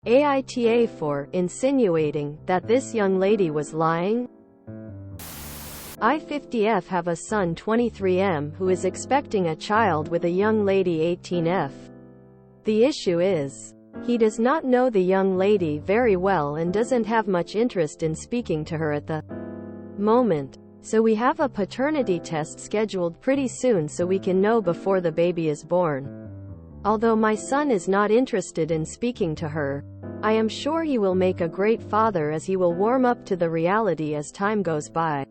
AITA for insinuating that this young lady was lying. I 50F have a son 23M who is expecting a child with a young lady 18F. The issue is, he does not know the young lady very well and doesn't have much interest in speaking to her at the moment. So we have a paternity test scheduled pretty soon so we can know before the baby is born. Although my son is not interested in speaking to her, I am sure he will make a great father as he will warm up to the reality as time goes by.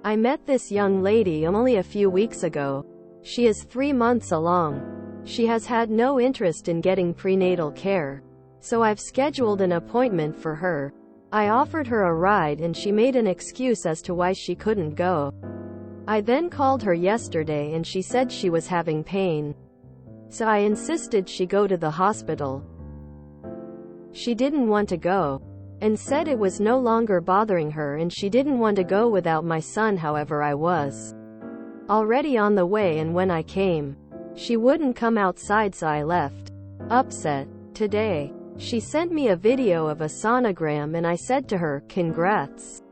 I met this young lady only a few weeks ago. She is 3 months along. She has had no interest in getting prenatal care. So I've scheduled an appointment for her. I offered her a ride and she made an excuse as to why she couldn't go. I then called her yesterday and she said she was having pain. So I insisted she go to the hospital. She didn't want to go, and said it was no longer bothering her and she didn't want to go without my son. However, I was already on the way, and when I came, she wouldn't come outside, so I left. Upset. Today, she sent me a video of a sonogram and I said to her, "Congrats.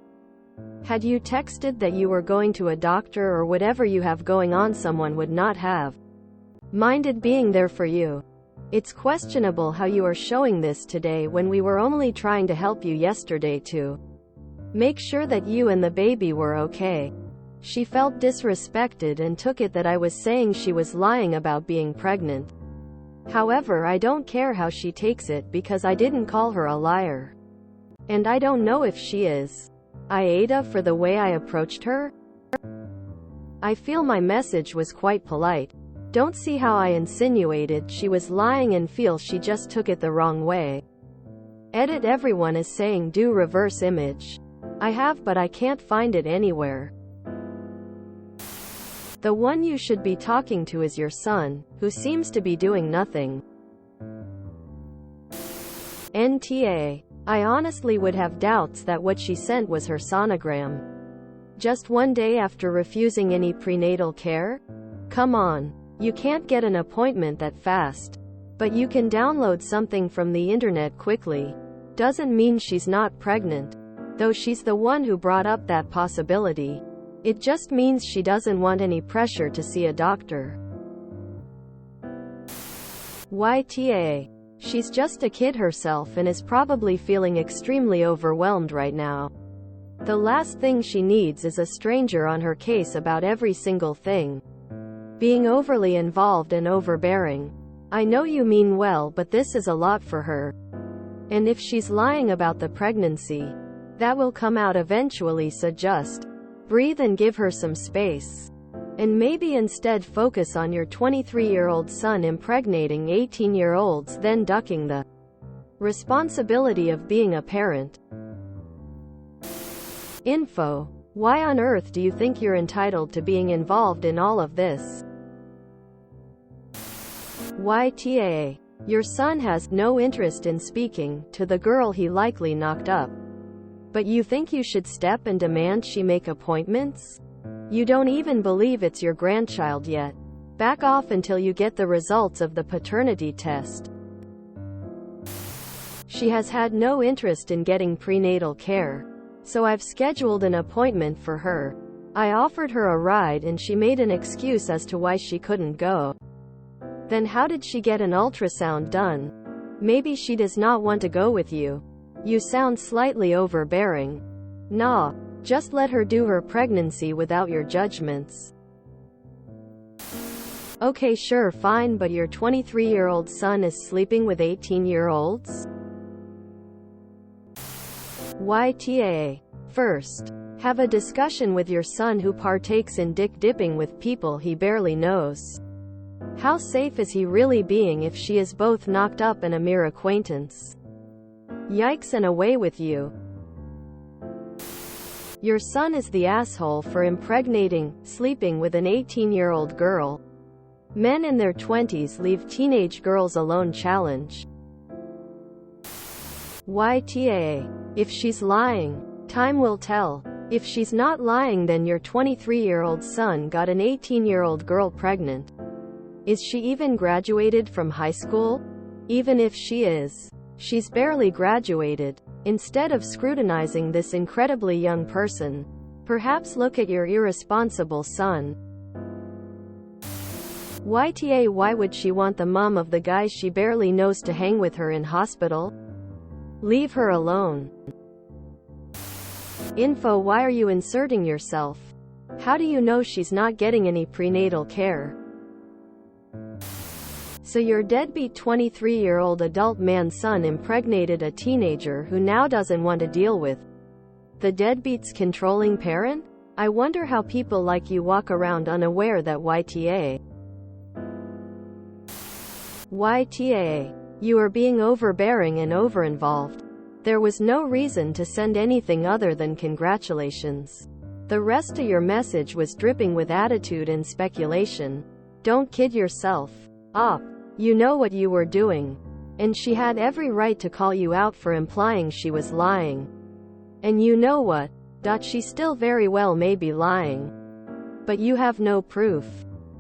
Had you texted that you were going to a doctor or whatever you have going on, someone would not have minded being there for you. It's questionable how you are showing this today when we were only trying to help you yesterday to make sure that you and the baby were okay." She felt disrespected and took it that I was saying she was lying about being pregnant. However, I don't care how she takes it because I didn't call her a liar. And I don't know if she is. AITA for the way I approached her. I feel my message was quite polite. Don't see how I insinuated she was lying and feel she just took it the wrong way. Edit. Everyone is saying do reverse image. I have, but I can't find it anywhere. The one you should be talking to is your son, who seems to be doing nothing. NTA. I honestly would have doubts that what she sent was her sonogram. Just one day after refusing any prenatal care? Come on. You can't get an appointment that fast. But you can download something from the internet quickly. Doesn't mean she's not pregnant. Though she's the one who brought up that possibility. It just means she doesn't want any pressure to see a doctor. YTA. She's just a kid herself and is probably feeling extremely overwhelmed right now. The last thing she needs is a stranger on her case about every single thing. Being overly involved and overbearing. I know you mean well, but this is a lot for her. And if she's lying about the pregnancy, that will come out eventually, so just breathe and give her some space. And maybe instead focus on your 23-year-old son impregnating 18-year-olds, then ducking the responsibility of being a parent. Info. Why on earth do you think you're entitled to being involved in all of this? YTA. Your son has no interest in speaking to the girl he likely knocked up. But you think you should step and demand she make appointments? You don't even believe it's your grandchild yet. Back off until you get the results of the paternity test. She has had no interest in getting prenatal care. So I've scheduled an appointment for her. I offered her a ride and she made an excuse as to why she couldn't go. Then how did she get an ultrasound done? Maybe she does not want to go with you. You sound slightly overbearing. Nah, just let her do her pregnancy without your judgments. Okay, sure, fine, but your 23-year-old son is sleeping with 18-year-olds? YTA. First, have a discussion with your son who partakes in dick dipping with people he barely knows. How safe is he really being if she is both knocked up and a mere acquaintance? Yikes, and away with you. Your son is the asshole for impregnating, sleeping with an 18-year-old girl. Men in their 20s leave teenage girls alone. Challenge. YTA. If she's lying, time will tell. If she's not lying, then your 23-year-old son got an 18-year-old girl pregnant. Is she even graduated from high school? Even if she is, She's barely graduated. Instead of scrutinizing this incredibly young person, perhaps look at your irresponsible son. YTA, why would she want the mom of the guy she barely knows to hang with her in hospital? Leave her alone. Info, why are you inserting yourself? How do you know she's not getting any prenatal care? So your deadbeat 23-year-old adult man's son impregnated a teenager who now doesn't want to deal with the deadbeat's controlling parent? I wonder how people like you walk around unaware that YTA. You are being overbearing and overinvolved. There was no reason to send anything other than congratulations. The rest of your message was dripping with attitude and speculation. Don't kid yourself. You know what you were doing. And she had every right to call you out for implying she was lying. And you know what? She still very well may be lying. But you have no proof.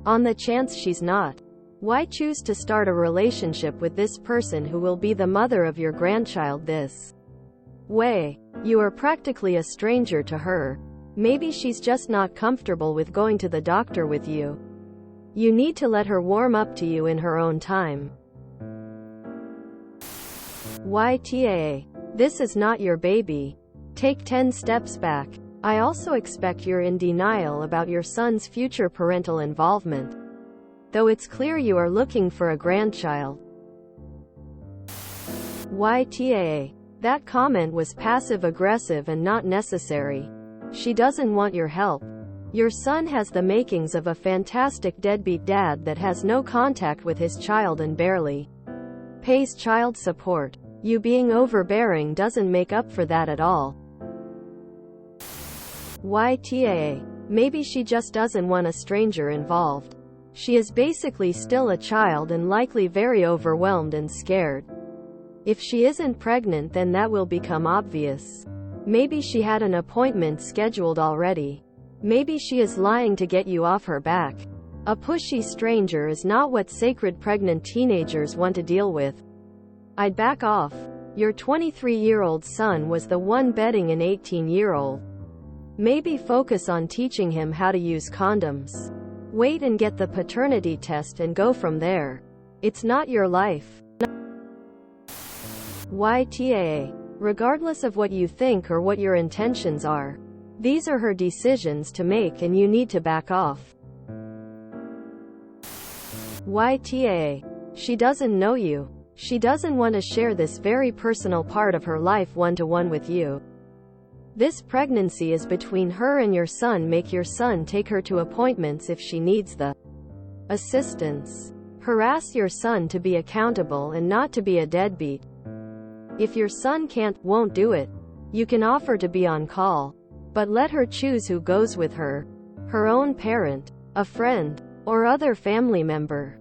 On the chance she's not, why choose to start a relationship with this person who will be the mother of your grandchild this way? You are practically a stranger to her. Maybe she's just not comfortable with going to the doctor with you. You need to let her warm up to you in her own time. YTA. This is not your baby. Take 10 steps back. I also expect you're in denial about your son's future parental involvement, though it's clear you are looking for a grandchild. YTA. That comment was passive-aggressive and not necessary. She doesn't want your help. Your son has the makings of a fantastic deadbeat dad that has no contact with his child and barely pays child support. You being overbearing doesn't make up for that at all. YTA. Maybe she just doesn't want a stranger involved. She is basically still a child and likely very overwhelmed and scared. If she isn't pregnant, then that will become obvious. Maybe she had an appointment scheduled already. Maybe she is lying to get you off her back. A pushy stranger is not what sacred pregnant teenagers want to deal with. I'd back off. Your 23-year-old son was the one betting an 18-year-old. Maybe focus on teaching him how to use condoms. Wait and get the paternity test and go from there. It's not your life. YTA. Regardless of what you think or what your intentions are, these are her decisions to make and you need to back off. YTA. She doesn't know you. She doesn't want to share this very personal part of her life one-to-one with you. This pregnancy is between her and your son. Make your son take her to appointments if she needs the assistance. Harass your son to be accountable and not to be a deadbeat. If your son won't do it, you can offer to be on call. But let her choose who goes with her. Her own parent, a friend, or other family member.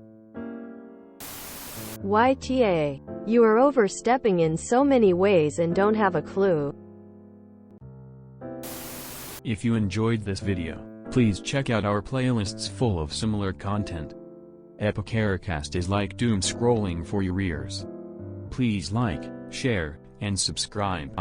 YTA. You are overstepping in so many ways and don't have a clue. If you enjoyed this video, please check out our playlists full of similar content. AmITheAsshole is like doom scrolling for your ears. Please like, share, and subscribe.